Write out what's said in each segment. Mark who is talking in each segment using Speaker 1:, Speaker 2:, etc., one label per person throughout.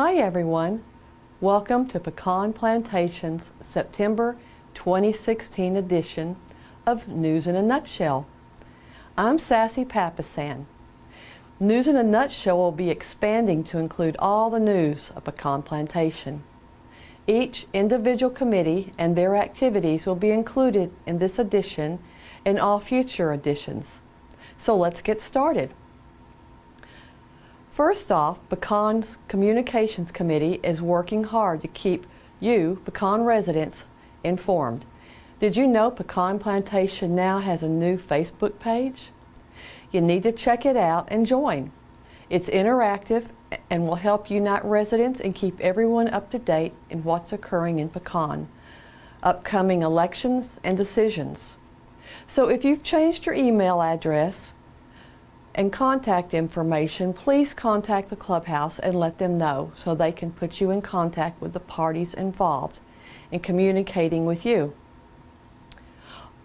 Speaker 1: Hi everyone, welcome to Pecan Plantation's September 2016 edition of News in a Nutshell. I'm Sassy Papasan. News in a Nutshell will be expanding to include all the news of Pecan Plantation. Each individual committee and their activities will be included in this edition and all future editions. So let's get started. First off, Pecan's Communications Committee is working hard to keep you, Pecan residents, informed. Did you know Pecan Plantation now has a new Facebook page? You need to check it out and join. It's interactive and will help unite residents and keep everyone up to date in what's occurring in Pecan, upcoming elections and decisions. So if you've changed your email address and contact information, please contact the clubhouse and let them know so they can put you in contact with the parties involved in communicating with you.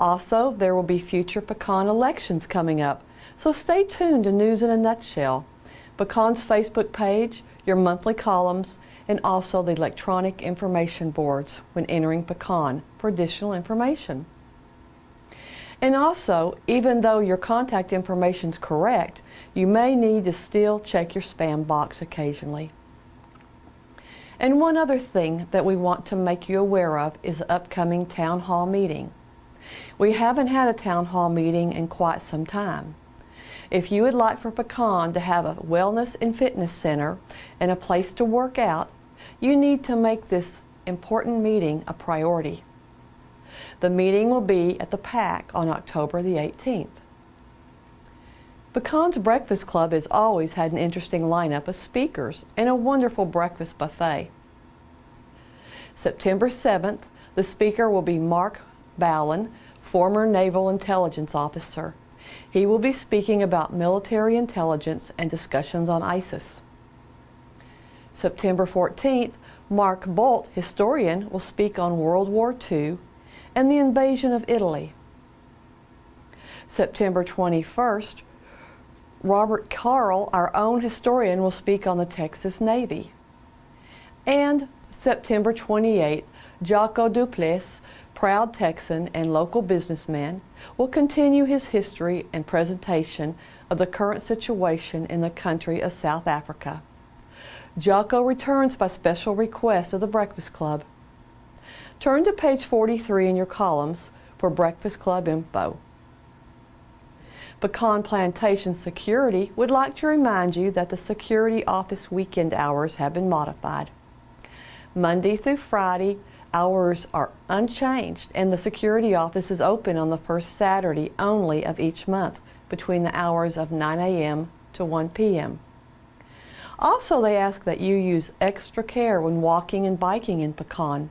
Speaker 1: Also, there will be future Pecan elections coming up, so stay tuned to News in a Nutshell, Pecan's Facebook page, your monthly columns, and also the electronic information boards when entering Pecan for additional information. And also, even though your contact information is correct, you may need to still check your spam box occasionally. And one other thing that we want to make you aware of is the upcoming town hall meeting. We haven't had a town hall meeting in quite some time. If you would like for Pecan to have a wellness and fitness center and a place to work out, you need to make this important meeting a priority. The meeting will be at the PAC on October the 18th. Pecan's Breakfast Club has always had an interesting lineup of speakers and a wonderful breakfast buffet. September 7th, the speaker will be Mark Ballin, former Naval Intelligence Officer. He will be speaking about military intelligence and discussions on ISIS. September 14th, Mark Bolt, historian, will speak on World War II and the invasion of Italy. September 21st, Robert Carl, our own historian, will speak on the Texas Navy. And September 28th, Jocko Duplessis, proud Texan and local businessman, will continue his history and presentation of the current situation in the country of South Africa. Jocko returns by special request of the Breakfast Club. Turn to page 43 in your columns for Breakfast Club info. Pecan Plantation Security would like to remind you that the security office weekend hours have been modified. Monday through Friday, hours are unchanged, and the security office is open on the first Saturday only of each month between the hours of 9 a.m. to 1 p.m. Also, they ask that you use extra care when walking and biking in Pecan.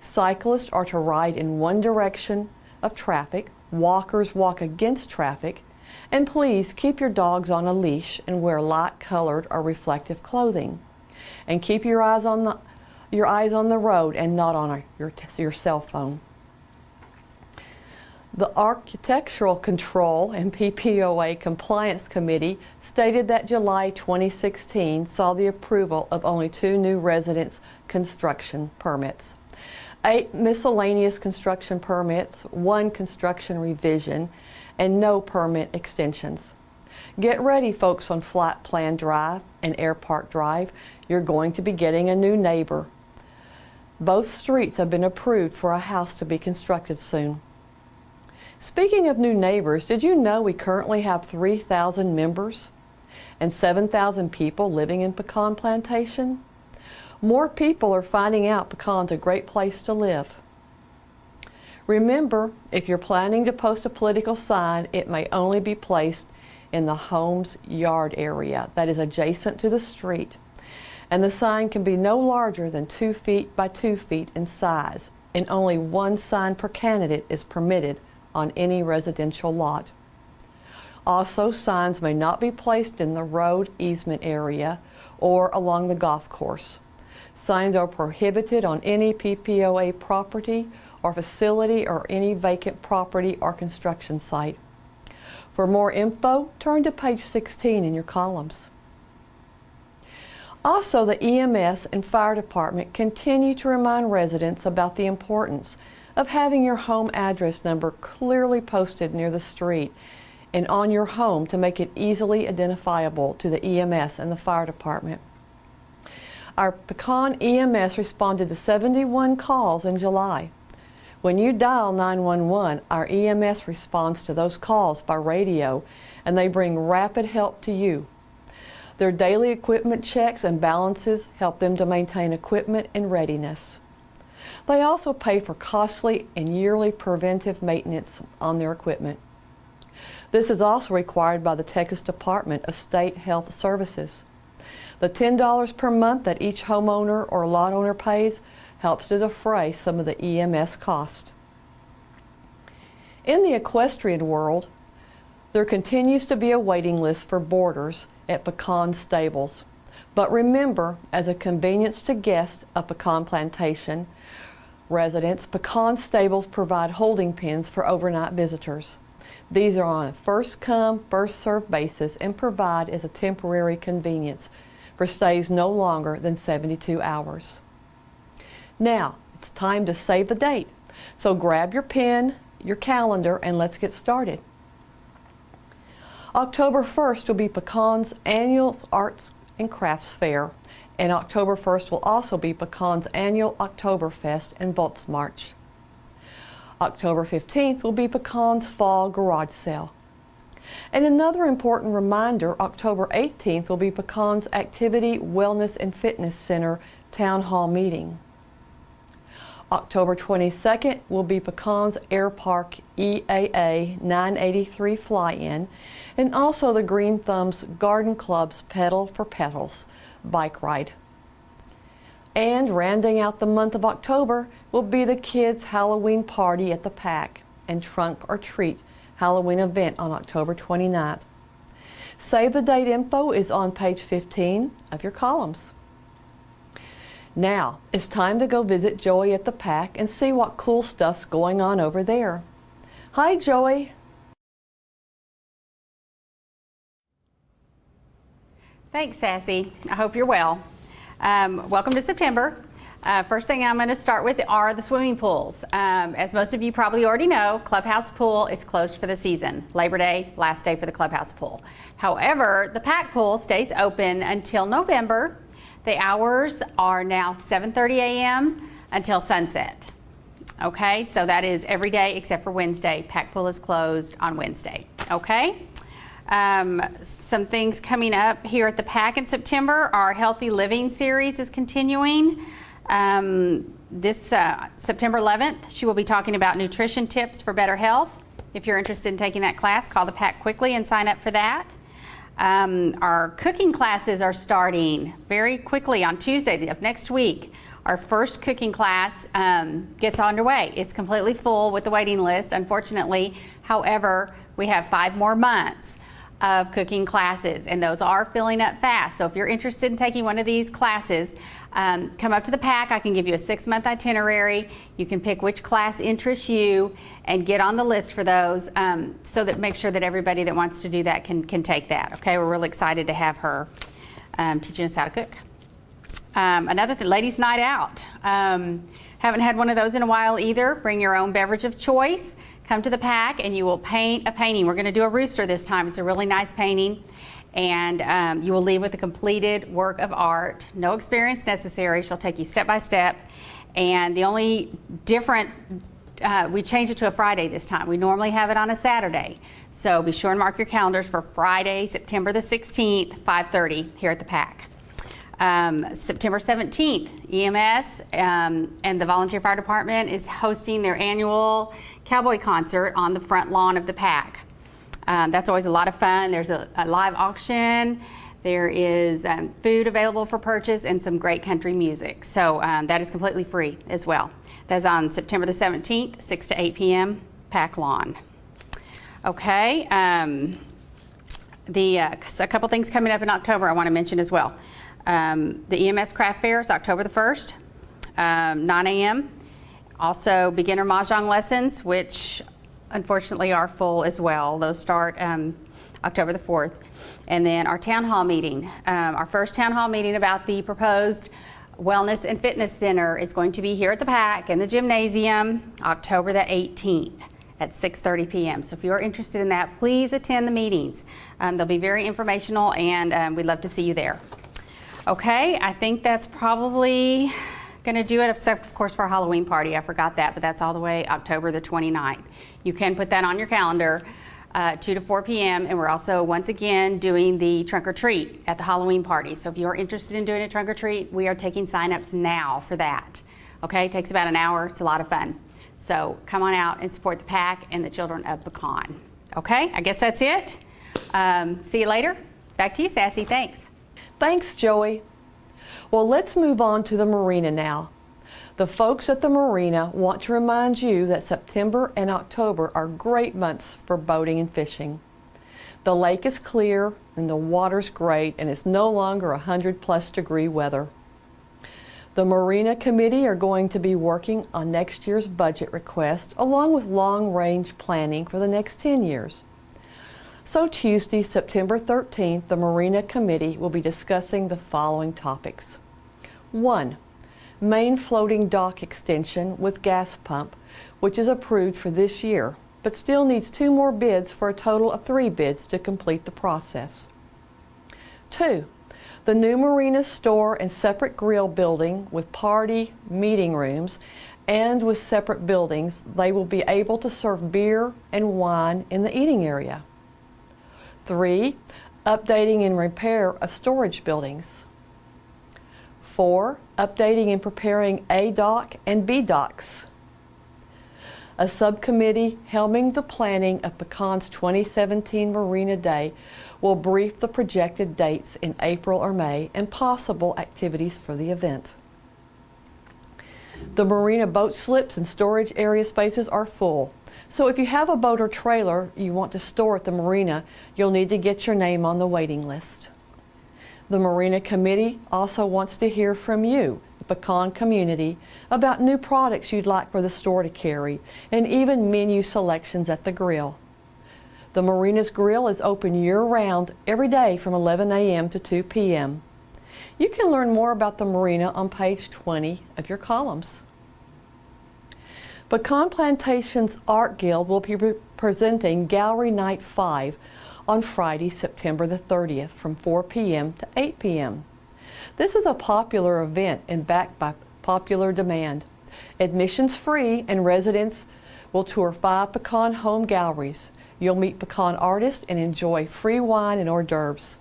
Speaker 1: Cyclists are to ride in one direction of traffic, walkers walk against traffic, and please keep your dogs on a leash and wear light-colored or reflective clothing. And keep your eyes on the road and not on your cell phone. The Architectural Control and PPOA Compliance Committee stated that July 2016 saw the approval of only 2 new residence construction permits, 8 miscellaneous construction permits, 1 construction revision, and no permit extensions. Get ready, folks, on Flight Plan Drive and Air Park Drive. You're going to be getting a new neighbor. Both streets have been approved for a house to be constructed soon. Speaking of new neighbors, did you know we currently have 3,000 members and 7,000 people living in Pecan Plantation? More people are finding out Pecan's a great place to live. Remember, if you're planning to post a political sign, it may only be placed in the home's yard area that is adjacent to the street. And the sign can be no larger than 2 feet by 2 feet in size, and only 1 sign per candidate is permitted on any residential lot. Also, signs may not be placed in the road easement area or along the golf course. Signs are prohibited on any PPOA property or facility or any vacant property or construction site. For more info, turn to page 16 in your columns. Also, the EMS and fire department continue to remind residents about the importance of having your home address number clearly posted near the street and on your home to make it easily identifiable to the EMS and the fire department. Our Pecan EMS responded to 71 calls in July. When you dial 911, our EMS responds to those calls by radio, and they bring rapid help to you. Their daily equipment checks and balances help them to maintain equipment in readiness. They also pay for costly and yearly preventive maintenance on their equipment. This is also required by the Texas Department of State Health Services. The $10 per month that each homeowner or lot owner pays helps to defray some of the EMS cost. In the equestrian world, there continues to be a waiting list for boarders at Pecan Stables. But remember, as a convenience to guests of Pecan Plantation residents, Pecan Stables provide holding pens for overnight visitors. These are on a first-come, first-served basis and provide as a temporary convenience for stays no longer than 72 hours. Now, it's time to save the date. So grab your pen, your calendar, and let's get started. October 1st will be Pecan's annual Arts and Crafts Fair, and October 1st will also be Pecan's annual Oktoberfest and Volksmarch. October 15th will be Pecan's Fall Garage Sale. And another important reminder, October 18th will be Pecan's Activity, Wellness, and Fitness Center Town Hall Meeting. October 22nd will be Pecan's Air Park EAA 983 Fly-In, and also the Green Thumbs Garden Club's Pedal for Petals bike ride. And rounding out the month of October will be the kids' Halloween party at the Pack and Trunk or Treat Halloween event on October 29th. Save the date info is on page 15 of your columns. Now, it's time to go visit Joey at the Pack and see what cool stuff's going on over there. Hi, Joey.
Speaker 2: Thanks, Sassy. I hope you're well. Welcome to September. First thing I'm going to start with are the swimming pools. As most of you probably already know, Clubhouse Pool is closed for the season. Labor Day, last day for the Clubhouse Pool. However, the Pack Pool stays open until November. The hours are now 7:30 a.m. until sunset. Okay, so that is every day except for Wednesday. Pack Pool is closed on Wednesday. Okay. Some things coming up here at the Pack in September. Our Healthy Living series is continuing. This September 11th, she will be talking about nutrition tips for better health. If you're interested in taking that class, call the Pack quickly and sign up for that. Our cooking classes are starting very quickly on Tuesday of next week. Our first cooking class gets underway. It's completely full with the waiting list, unfortunately. However, we have 5 more months of cooking classes, and those are filling up fast. So if you're interested in taking one of these classes, come up to the Pack. I can give you a 6-month itinerary. You can pick which class interests you and get on the list for those, so that make sure that everybody that wants to do that can take that. Okay, we're really excited to have her teaching us how to cook. Another thing, ladies' night out. Haven't had one of those in a while either. Bring your own beverage of choice. Come to the Pack and you will paint a painting. We're going to do a rooster this time. It's a really nice painting. And you will leave with a completed work of art. No experience necessary. She'll take you step by step. And the only different, we changed it to a Friday this time. We normally have it on a Saturday. So be sure and mark your calendars for Friday, September the 16th, 5:30 here at the Pack. September 17th, EMS and the Volunteer Fire Department is hosting their annual cowboy concert on the front lawn of the Pack. That's always a lot of fun. There's a live auction. There is food available for purchase and some great country music. So that is completely free as well. That's on September the 17th, 6 to 8 p.m., Pack Lawn. Okay, a couple things coming up in October I want to mention as well. The EMS Craft Fair is October the 1st, 9 a.m. Also beginner Mahjong lessons, which unfortunately are full as well. Those start October the 4th. And then our town hall meeting, our first town hall meeting about the proposed Wellness and Fitness Center is going to be here at the PAC in the gymnasium, October the 18th at 6:30 p.m. So if you're interested in that, please attend the meetings. They'll be very informational, and we'd love to see you there. Okay, I think that's probably going to do it, except of course for our Halloween party. I forgot that, but that's all the way October the 29th. You can put that on your calendar, 2 to 4 p.m. And we're also once again doing the trunk or treat at the Halloween party. So if you're interested in doing a trunk or treat, we are taking sign-ups now for that. Okay, it takes about an hour. It's a lot of fun. So come on out and support the PAC and the children of Pecan. Okay, I guess that's it. See you later. Back to you, Sassy. Thanks.
Speaker 1: Thanks, Joey. Well, let's move on to the marina now. The folks at the marina want to remind you that September and October are great months for boating and fishing. The lake is clear and the water's great, and it's no longer 100+ degree weather. The Marina Committee are going to be working on next year's budget request along with long-range planning for the next 10 years. So Tuesday, September 13th, the Marina Committee will be discussing the following topics. 1. Main floating dock extension with gas pump, which is approved for this year, but still needs 2 more bids for a total of 3 bids to complete the process. 2. The new marina store and separate grill building with party meeting rooms, and with separate buildings, they will be able to serve beer and wine in the eating area. 3. Updating and repair of storage buildings. 4. Updating and preparing A dock and B docks. A subcommittee helming the planning of Pecan's 2017 Marina Day will brief the projected dates in April or May and possible activities for the event. The marina boat slips and storage area spaces are full. So if you have a boat or trailer you want to store at the marina, you'll need to get your name on the waiting list. The Marina Committee also wants to hear from you, the Pecan community, about new products you'd like for the store to carry, and even menu selections at the grill. The Marina's grill is open year-round every day from 11 a.m. to 2 p.m. You can learn more about the marina on page 20 of your columns. Pecan Plantation's Art Guild will be presenting Gallery Night 5 on Friday, September the 30th from 4 p.m. to 8 p.m. This is a popular event and backed by popular demand. Admission's free, and residents will tour 5 Pecan home galleries. You'll meet Pecan artists and enjoy free wine and hors d'oeuvres.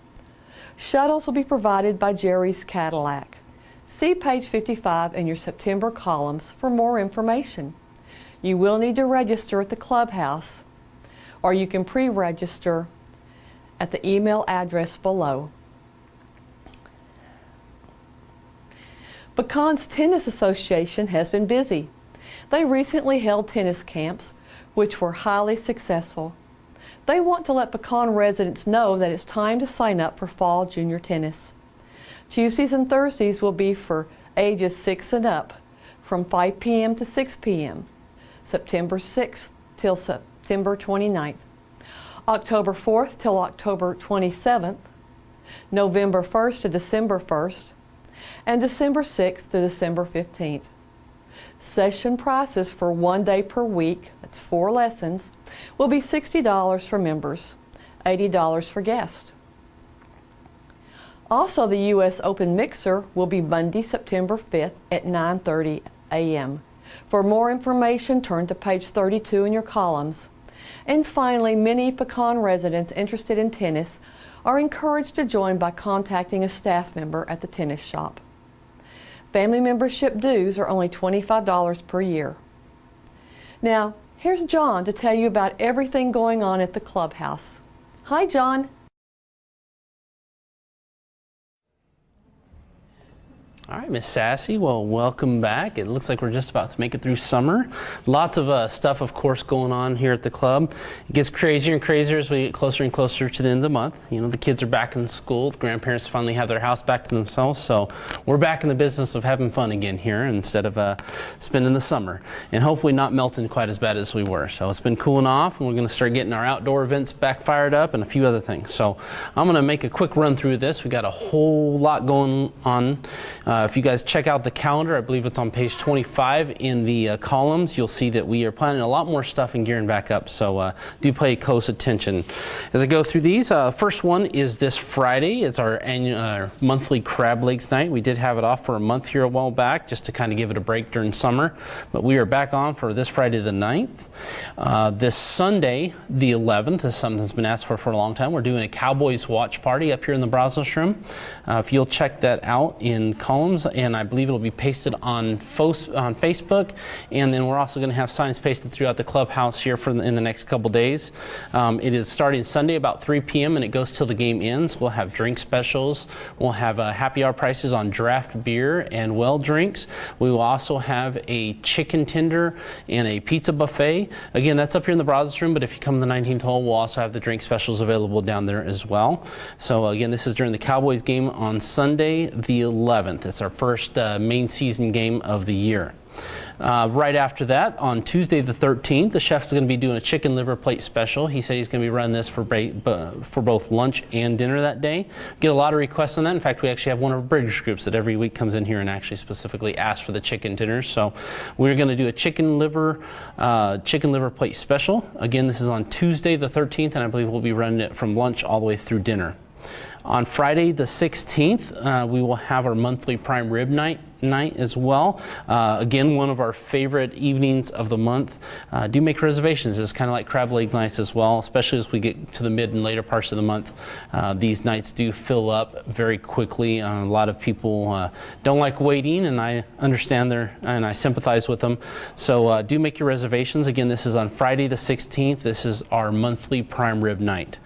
Speaker 1: Shuttles will be provided by Jerry's Cadillac. See page 55 in your September columns for more information. You will need to register at the clubhouse, or you can pre-register at the email address below. Pecan's Tennis Association has been busy. They recently held tennis camps, which were highly successful. They want to let Pecan residents know that it's time to sign up for fall junior tennis. Tuesdays and Thursdays will be for ages 6 and up, from 5 p.m. to 6 p.m., September 6th till September 29th. October 4th till October 27th, November 1st to December 1st, and December 6th to December 15th. Session prices for 1 day per week, that's 4 lessons, will be $60 for members, $80 for guests. Also, the U.S. Open Mixer will be Monday, September 5th at 9:30 a.m. For more information, turn to page 32 in your columns. And finally, many Pecan residents interested in tennis are encouraged to join by contacting a staff member at the tennis shop. Family membership dues are only $25 per year. Now, here's John to tell you about everything going on at the clubhouse. Hi, John.
Speaker 3: All right, Miss Sassy, well, welcome back. It looks like we're just about to make it through summer. Lots of stuff, of course, going on here at the club. It gets crazier and crazier as we get closer and closer to the end of the month. You know, the kids are back in school. The grandparents finally have their house back to themselves. So we're back in the business of having fun again here instead of spending the summer. And hopefully not melting quite as bad as we were. So it's been cooling off, and we're going to start getting our outdoor events back fired up and a few other things. So I'm going to make a quick run through this. We got a whole lot going on. If you guys check out the calendar, I believe it's on page 25 in the columns, you'll see that we are planning a lot more stuff and gearing back up, so do pay close attention. As I go through these, first one is this Friday. It's our annual monthly crab legs night. We did have it off for a month here a while back just to kind of give it a break during summer, but we are back on for this Friday the 9th. This Sunday the 11th, this is something that's been asked for a long time. We're doing a Cowboys watch party up here in the Brazos room. If you'll check that out in columns, and I believe it'll be pasted on Facebook, and then we're also going to have signs pasted throughout the clubhouse here in the next couple days. It is starting Sunday about 3 p.m. and it goes till the game ends. We'll have drink specials. We'll have happy hour prices on draft beer and well drinks. We will also have a chicken tender and a pizza buffet. Again, that's up here in the Brazos room, but if you come to the 19th hole, we'll also have the drink specials available down there as well. So again, this is during the Cowboys game on Sunday the 11th. It's our first main season game of the year. Right after that, on Tuesday the 13th, the chef's going to be doing a chicken liver plate special. He said he's going to be running this for both lunch and dinner that day. Get a lot of requests on that. In fact, we actually have one of our British groups that every week comes in here and actually specifically asks for the chicken dinners. So we're going to do a chicken liver plate special. Again, this is on Tuesday the 13th, and I believe we'll be running it from lunch all the way through dinner. On Friday the 16th, we will have our monthly prime rib night as well. Again, one of our favorite evenings of the month. Do make reservations. It's kind of like crab leg nights as well, especially as we get to the mid and later parts of the month. These nights do fill up very quickly. A lot of people don't like waiting, and I understand and I sympathize with them. So do make your reservations. Again, this is on Friday the 16th. This is our monthly prime rib night.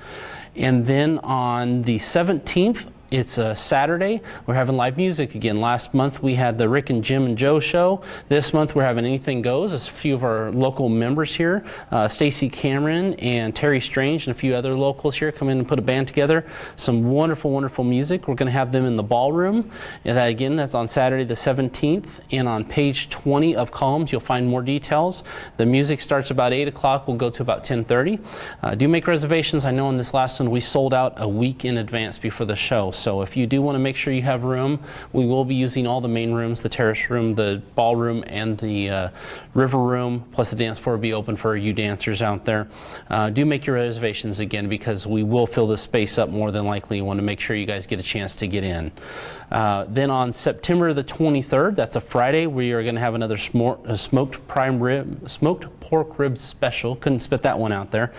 Speaker 3: And then on the 17th, it's a Saturday. We're having live music again. Last month we had the Rick and Jim and Joe show. This month we're having Anything Goes. There's a few of our local members here. Stacy Cameron and Terry Strange and a few other locals here come in and put a band together. Some wonderful, wonderful music. We're going to have them in the ballroom. And that, again, that's on Saturday the 17th. And on page 20 of columns you'll find more details. The music starts about 8 o'clock. We'll go to about 10:30. Do make reservations. I know in this last one we sold out a week in advance before the show. So if you do want to make sure you have room, we will be using all the main rooms, the terrace room, the ballroom, and the river room, plus the dance floor will be open for you dancers out there. Do make your reservations again, because we will fill this space up more than likely. You want to make sure you guys get a chance to get in. Then on September the 23rd, that's a Friday, we are going to have another smoked pork rib special. Couldn't spit that one out there.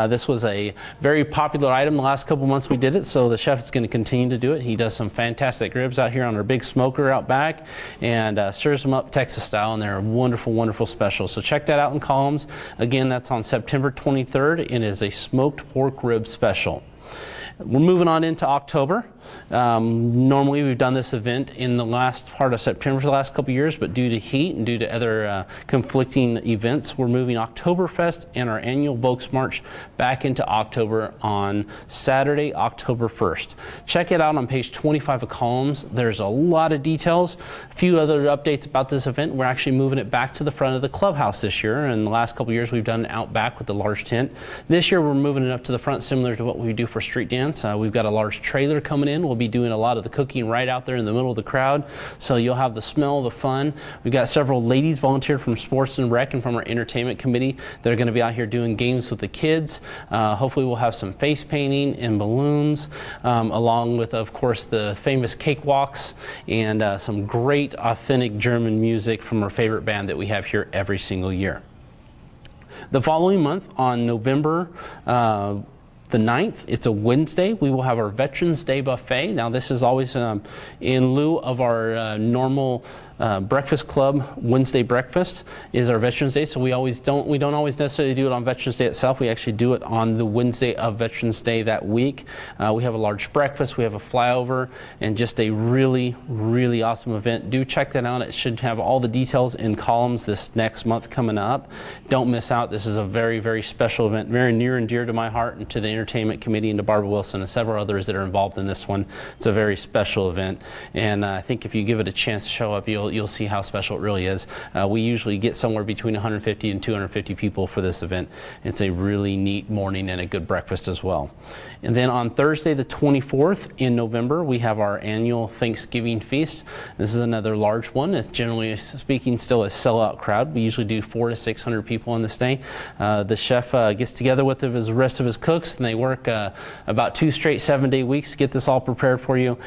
Speaker 3: This was a very popular item the last couple months we did it, so the chef is going to continue to do it. He does some fantastic ribs out here on our big smoker out back, and serves them up Texas style, and they're a wonderful, wonderful special. So check that out in columns. Again, that's on September 23rd, and it is a smoked pork rib special. We're moving on into October. Normally we've done this event in the last part of September for the last couple of years, but due to heat and due to other conflicting events, we're moving Oktoberfest and our annual Volks March back into October on Saturday, October 1st. Check it out on page 25 of columns. There's a lot of details. A few other updates about this event. We're actually moving it back to the front of the clubhouse this year. In the last couple of years we've done it out back with the large tent. This year we're moving it up to the front, similar to what we do for street dance. We've got a large trailer coming in. We'll be doing a lot of the cooking right out there in the middle of the crowd, so you'll have the smell, the fun. We've got several ladies volunteered from Sports and Rec and from our entertainment committee that are going to be out here doing games with the kids. Hopefully we'll have some face painting and balloons, along with, of course, the famous cakewalks and some great authentic German music from our favorite band that we have here every single year. The following month, on November the 9th, it's a Wednesday, we will have our Veterans Day Buffet. Now this is always in lieu of our normal Breakfast Club Wednesday breakfast is our Veterans Day, so we don't always necessarily do it on Veterans Day itself. We actually do it on the Wednesday of Veterans Day that week. We have a large breakfast, we have a flyover, and just a really, really awesome event. Do check that out. It should have all the details in columns this next month coming up. Don't miss out. This is a very, very special event, very near and dear to my heart and to the Entertainment Committee and to Barbara Wilson and several others that are involved in this one. It's a very special event, and I think if you give it a chance to show up, you'll see how special it really is. We usually get somewhere between 150 and 250 people for this event. It's a really neat morning and a good breakfast as well. And then on Thursday the 24th in November, we have our annual Thanksgiving feast. This is another large one. It's generally speaking still a sellout crowd. We usually do 400 to 600 people on this day. The chef gets together with the rest of his cooks, and they work about 2 straight 7-day weeks to get this all prepared for you.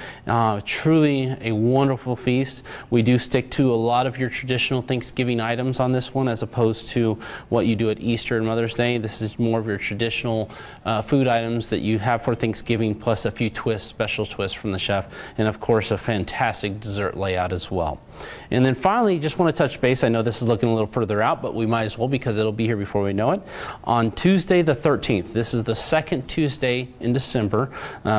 Speaker 3: Truly a wonderful feast. We do stick to a lot of your traditional Thanksgiving items on this one, as opposed to what you do at Easter and Mother's Day. This is more of your traditional food items that you have for Thanksgiving, plus a few twists, special twists from the chef, and of course a fantastic dessert layout as well. And then finally, just want to touch base. I know this is looking a little further out, but we might as well because it'll be here before we know it. On Tuesday the 13th, this is the second Tuesday in December,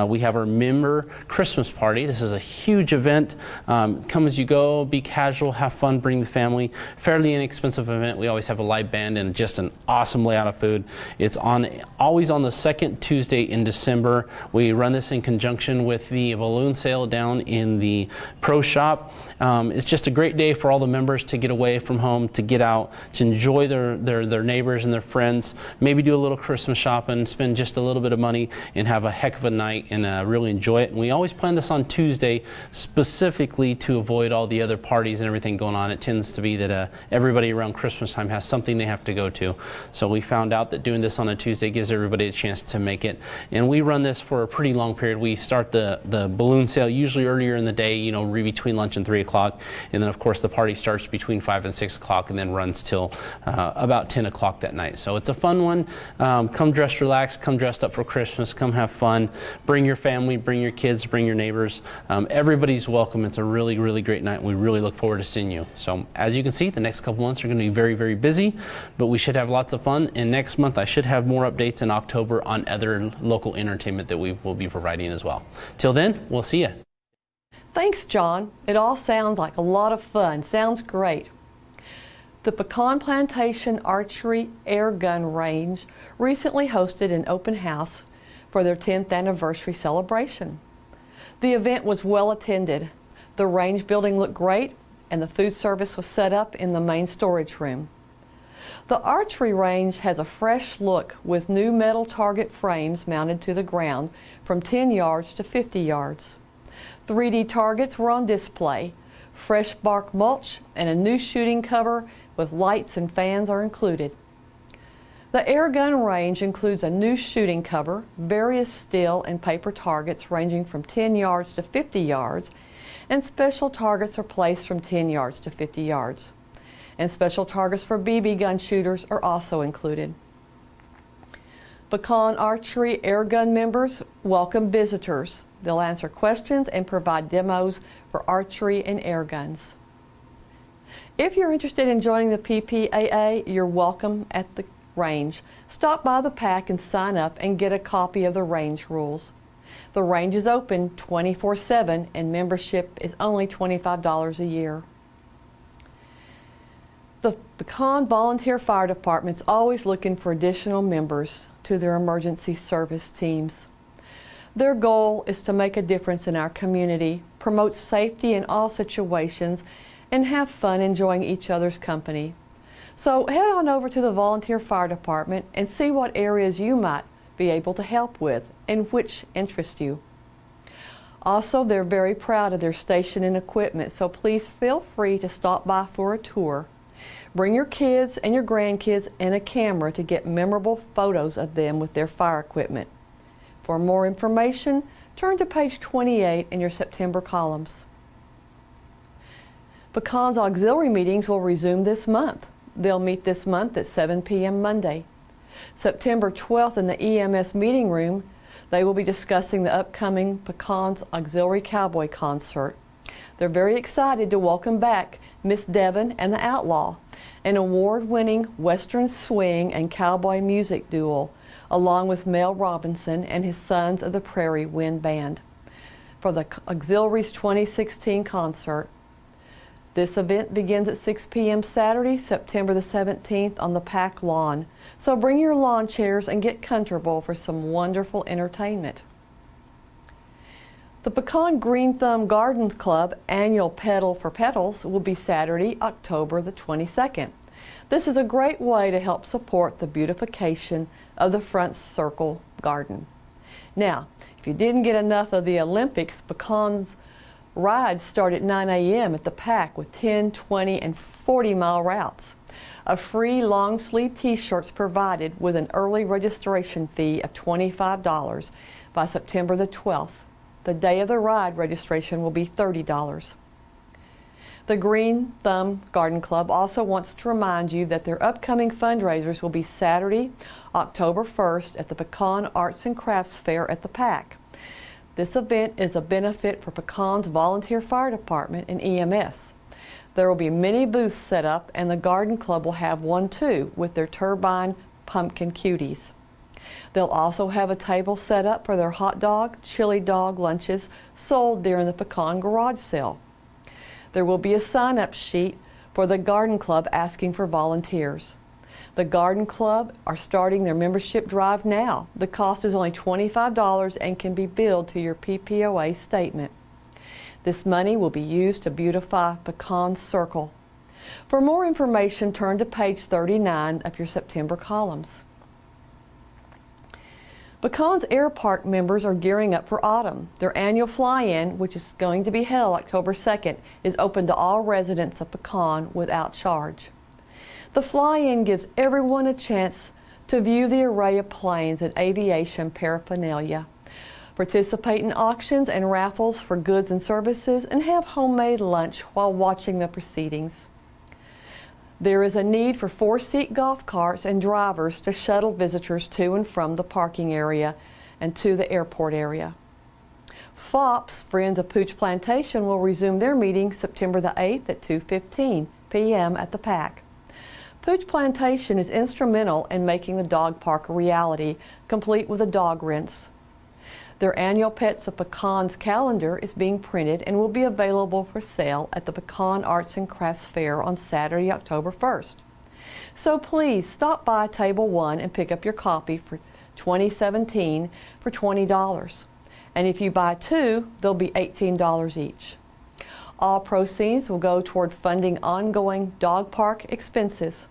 Speaker 3: we have our member Christmas party. This is a huge event. Come as you go, be casual, have fun, bring the family. Fairly inexpensive event. We always have a live band and just an awesome layout of food. It's always on the second Tuesday in December. We run this in conjunction with the balloon sale down in the pro shop. It's just a great day for all the members to get away from home, to get out, to enjoy their neighbors and their friends, maybe do a little Christmas shopping, spend just a little bit of money, and have a heck of a night and really enjoy it. And we always plan this on Tuesday specifically to avoid all the other parties and everything going on. It tends to be that everybody around Christmas time has something they have to go to. So we found out that doing this on a Tuesday gives everybody a chance to make it. And we run this for a pretty long period. We start the balloon sale usually earlier in the day, you know, between lunch and 3 o'clock. And then of course the party starts between 5 and 6 o'clock and then runs till about 10 o'clock that night. So it's a fun one. Come dressed relaxed, come dressed up for Christmas, come have fun. Bring your family, bring your kids, bring your neighbors. Everybody's welcome. It's a really, really great night. And we really look forward to seeing you. So as you can see, the next couple months are going to be very, very busy, but we should have lots of fun. And next month I should have more updates in October on other local entertainment that we will be providing as well. Till then, we'll see you.
Speaker 1: Thanks, John. It all sounds like a lot of fun. Sounds great. The Pecan Plantation Archery Air Gun Range recently hosted an open house for their 10th anniversary celebration. The event was well attended. The range building looked great, and the food service was set up in the main storage room. The archery range has a fresh look with new metal target frames mounted to the ground from 10 yards to 50 yards. 3D targets were on display. Fresh bark mulch and a new shooting cover with lights and fans are included. The air gun range includes a new shooting cover, various steel and paper targets ranging from 10 yards to 50 yards, and special targets are placed from 10 yards to 50 yards. And special targets for BB gun shooters are also included. Pecan Archery Air Gun members welcome visitors. They'll answer questions and provide demos for archery and air guns. If you're interested in joining the PPAA, you're welcome at the range. Stop by the pack and sign up and get a copy of the range rules. The range is open 24/7 and membership is only $25 a year. The Pecan Volunteer Fire Department's always looking for additional members to their emergency service teams. Their goal is to make a difference in our community, promote safety in all situations, and have fun enjoying each other's company. So head on over to the Volunteer Fire Department and see what areas you might be able to help with and which interest you. Also, they're very proud of their station and equipment, so please feel free to stop by for a tour. Bring your kids and your grandkids and a camera to get memorable photos of them with their fire equipment. For more information, turn to page 28 in your September columns. Pecan's auxiliary meetings will resume this month. They'll meet this month at 7 p.m. Monday. September 12th in the EMS meeting room, they will be discussing the upcoming Pecan's Auxiliary Cowboy Concert. They're very excited to welcome back Miss Devon and the Outlaw, an award-winning Western swing and cowboy music duo, along with Mel Robinson and his Sons of the Prairie Wind Band, for the Auxiliaries 2016 concert. This event begins at 6 p.m. Saturday, September the 17th on the Pack lawn. So bring your lawn chairs and get comfortable for some wonderful entertainment. The Pecan Green Thumb Gardens Club annual Petal for Petals will be Saturday, October the 22nd. This is a great way to help support the beautification of the front circle garden. Now, if you didn't get enough of the Olympics, Pecans rides start at 9 a.m. at the Pack with 10, 20, and 40-mile routes. A free long-sleeve t-shirts provided with an early registration fee of $25 by September the 12th. The day of the ride registration will be $30. The Green Thumb Garden Club also wants to remind you that their upcoming fundraisers will be Saturday, October 1st at the Pecan Arts and Crafts Fair at the Pack. This event is a benefit for Pecan's Volunteer Fire Department and EMS. There will be many booths set up, and the Garden Club will have one too, with their turbine pumpkin cuties. They'll also have a table set up for their hot dog, chili dog lunches sold during the Pecan garage sale. There will be a sign-up sheet for the Garden Club asking for volunteers. The Garden Club are starting their membership drive now. The cost is only $25 and can be billed to your PPOA statement. This money will be used to beautify Pecan Circle. For more information, turn to page 39 of your September columns. Pecan's Air Park members are gearing up for autumn. Their annual fly-in, which is going to be held October 2nd, is open to all residents of Pecan without charge. The fly-in gives everyone a chance to view the array of planes and aviation paraphernalia, participate in auctions and raffles for goods and services, and have homemade lunch while watching the proceedings. There is a need for 4-seat golf carts and drivers to shuttle visitors to and from the parking area and to the airport area. FOPS, Friends of Pooch Plantation, will resume their meeting September the 8th at 2:15 p.m. at the Pack. Pooch Plantation is instrumental in making the dog park a reality, complete with a dog rinse. Their annual Pets of Pecans calendar is being printed and will be available for sale at the Pecan Arts and Crafts Fair on Saturday, October 1st. So please stop by Table 1 and pick up your copy for 2017 for $20. And if you buy two, they'll be $18 each. All proceeds will go toward funding ongoing dog park expenses.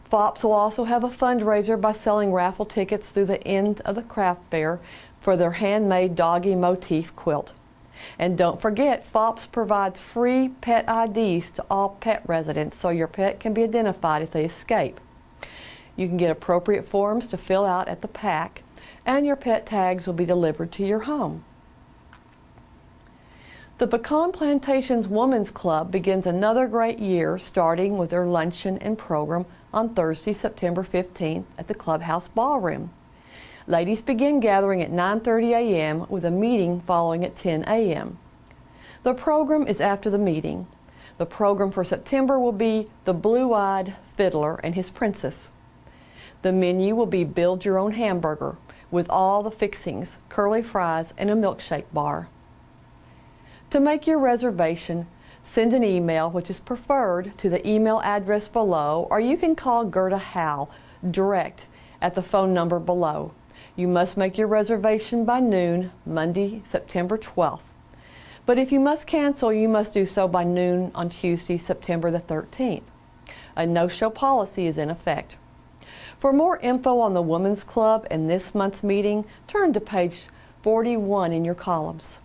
Speaker 1: FOPS will also have a fundraiser by selling raffle tickets through the end of the craft fair for their handmade doggy motif quilt. And don't forget, FOPS provides free pet IDs to all pet residents so your pet can be identified if they escape. You can get appropriate forms to fill out at the Pack, and your pet tags will be delivered to your home. The Pecan Plantations Women's Club begins another great year, starting with their luncheon and program on Thursday, September 15th at the Clubhouse Ballroom. Ladies begin gathering at 9:30 a.m. with a meeting following at 10 a.m. The program is after the meeting. The program for September will be The Blue-Eyed Fiddler and His Princess. The menu will be Build Your Own Hamburger with all the fixings, curly fries, and a milkshake bar. To make your reservation, send an email, which is preferred, to the email address below, or you can call Gerda Howe direct at the phone number below. You must make your reservation by noon, Monday, September 12th. But if you must cancel, you must do so by noon on Tuesday, September the 13th. A no-show policy is in effect. For more info on the Women's Club and this month's meeting, turn to page 41 in your columns.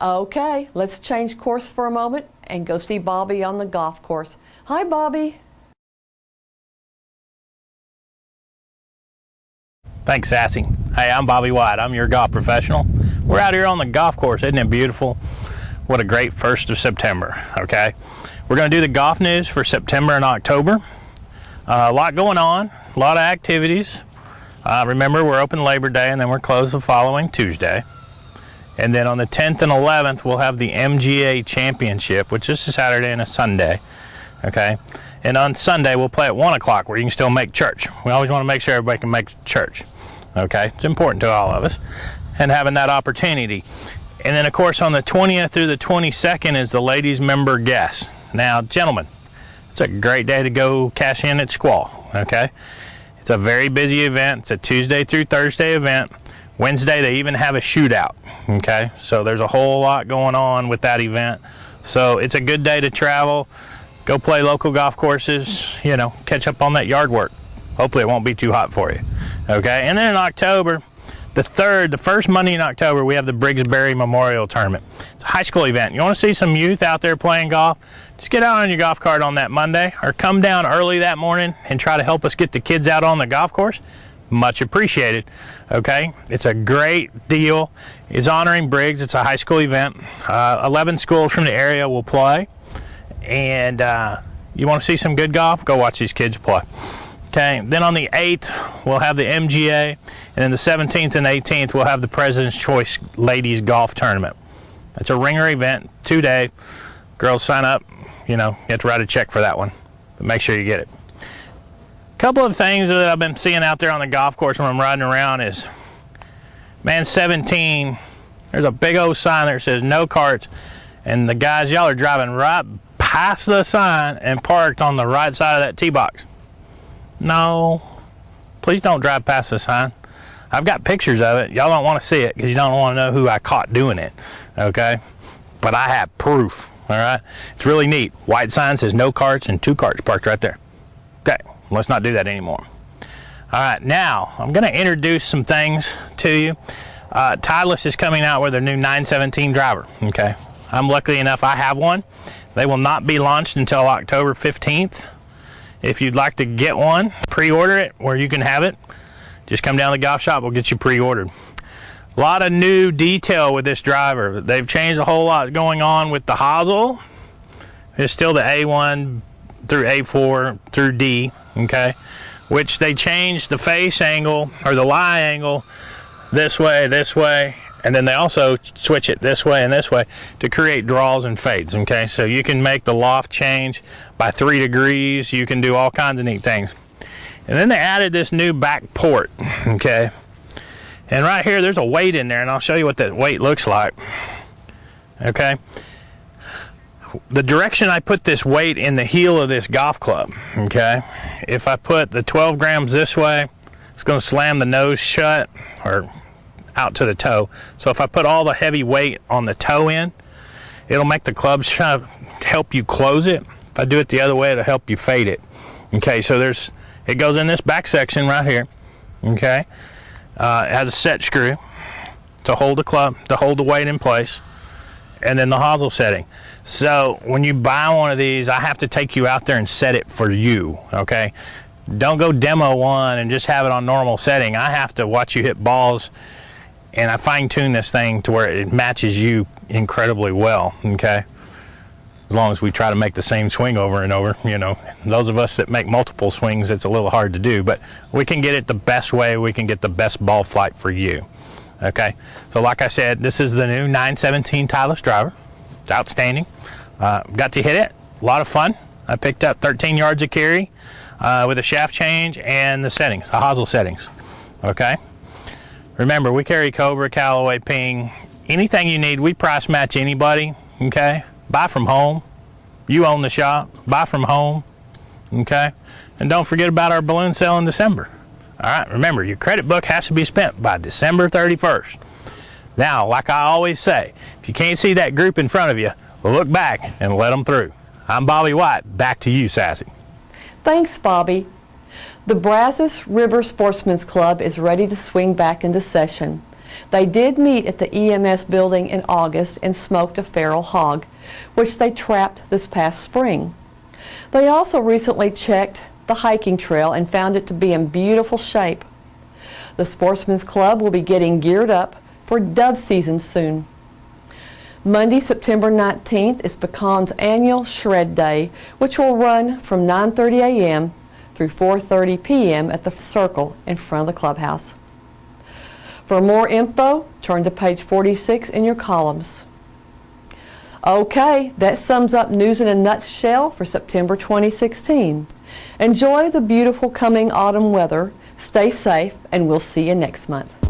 Speaker 1: Okay, let's change course for a moment and go see Bobby on the golf course. Hi, Bobby.
Speaker 4: Thanks, Sassy. Hey, I'm Bobby White. I'm your golf professional. We're out here on the golf course. Isn't it beautiful? What a great 1st of September, okay? We're going to do the golf news for September and October. A lot going on, a lot of activities. Remember, we're open Labor Day and then we're closed the following Tuesday. And then on the 10th and 11th, we'll have the MGA Championship, which is a Saturday and a Sunday. Okay? And on Sunday, we'll play at 1 o'clock where you can still make church. We always want to make sure everybody can make church. Okay? It's important to all of us. And having that opportunity. And then, of course, on the 20th through the 22nd is the ladies' member guest. Now, gentlemen, it's a great day to go cash in at Squall. Okay? It's a very busy event. It's a Tuesday through Thursday event. Wednesday, they even have a shootout. Okay? So there's a whole lot going on with that event. So it's a good day to travel. Go play local golf courses, you know, catch up on that yard work. Hopefully it won't be too hot for you. Okay, and then in October, the first Monday in October, we have the Briggsbury Memorial Tournament. It's a high school event. You want to see some youth out there playing golf? Just get out on your golf cart on that Monday, or come down early that morning and try to help us get the kids out on the golf course. Much appreciated. Okay, it's a great deal. It's honoring Briggs. It's a high school event. 11 schools from the area will play. And you want to see some good golf? Go watch these kids play. Okay, then on the 8th, we'll have the MGA, and then the 17th and 18th, we'll have the President's Choice Ladies Golf Tournament. It's a ringer event, 2-day. Girls sign up, you know, you have to write a check for that one, but make sure you get it. A couple of things that I've been seeing out there on the golf course when I'm riding around is, man, 17, there's a big old sign there that says no carts, and the guys, y'all are driving right past the sign and parked on the right side of that tee box. No, please don't drive past the sign. I've got pictures of it. Y'all don't want to see it because you don't want to know who I caught doing it, okay? But I have proof, all right? It's really neat. White sign says no carts and 2 carts parked right there. Okay, let's not do that anymore. All right, now I'm going to introduce some things to you. Titleist is coming out with their new 917 driver, okay? I'm lucky enough I have one. They will not be launched until October 15th. If you'd like to get one, pre-order it where you can have it. Just come down to the golf shop, we'll get you pre-ordered. A lot of new detail with this driver. They've changed a whole lot going on with the hosel. It's still the A1 through A4 through D, okay? Which they changed the face angle or the lie angle this way, and then they also switch it this way and this way to create draws and fades, okay? So you can make the loft change by 3 degrees. You can do all kinds of neat things. And then they added this new back port, okay? And right here, there's a weight in there, and I'll show you what that weight looks like, okay? The direction I put this weight in the heel of this golf club, okay? If I put the 12 grams this way, it's gonna slam the nose shut, or out to the toe. So if I put all the heavy weight on the toe end, it'll make the club help you close it. If I do it the other way, it'll help you fade it. Okay, so it goes in this back section right here. Okay, it has a set screw to hold the club, to hold the weight in place, and then the hosel setting. So when you buy one of these, I have to take you out there and set it for you. Okay, don't go demo one and just have it on normal setting. I have to watch you hit balls, and I fine-tune this thing to where it matches you incredibly well, okay? As long as we try to make the same swing over and over, you know. Those of us that make multiple swings, it's a little hard to do, but we can get it the best way. We can get the best ball flight for you, okay? So like I said, this is the new 917 Titleist driver. It's outstanding. Got to hit it, a lot of fun. I picked up 13 yards of carry with a shaft change and the settings, the hosel settings, okay? Remember, we carry Cobra, Callaway, Ping, anything you need. We price match anybody, okay? Buy from home. You own the shop. Buy from home, okay? And don't forget about our balloon sale in December. All right, remember, your credit book has to be spent by December 31st. Now, like I always say, if you can't see that group in front of you, look back and let them through. I'm Bobby White. Back to you, Sassy.
Speaker 1: Thanks, Bobby. The Brazos River Sportsman's Club is ready to swing back into session. They did meet at the EMS building in August and smoked a feral hog, which they trapped this past spring. They also recently checked the hiking trail and found it to be in beautiful shape. The Sportsman's Club will be getting geared up for dove season soon. Monday, September 19th is Pecan's annual Shred Day, which will run from 9:30 a.m. through 4:30 p.m. at the Circle in front of the clubhouse. For more info, turn to page 46 in your columns. Okay, that sums up News in a Nutshell for September 2016. Enjoy the beautiful coming autumn weather, stay safe, and we'll see you next month.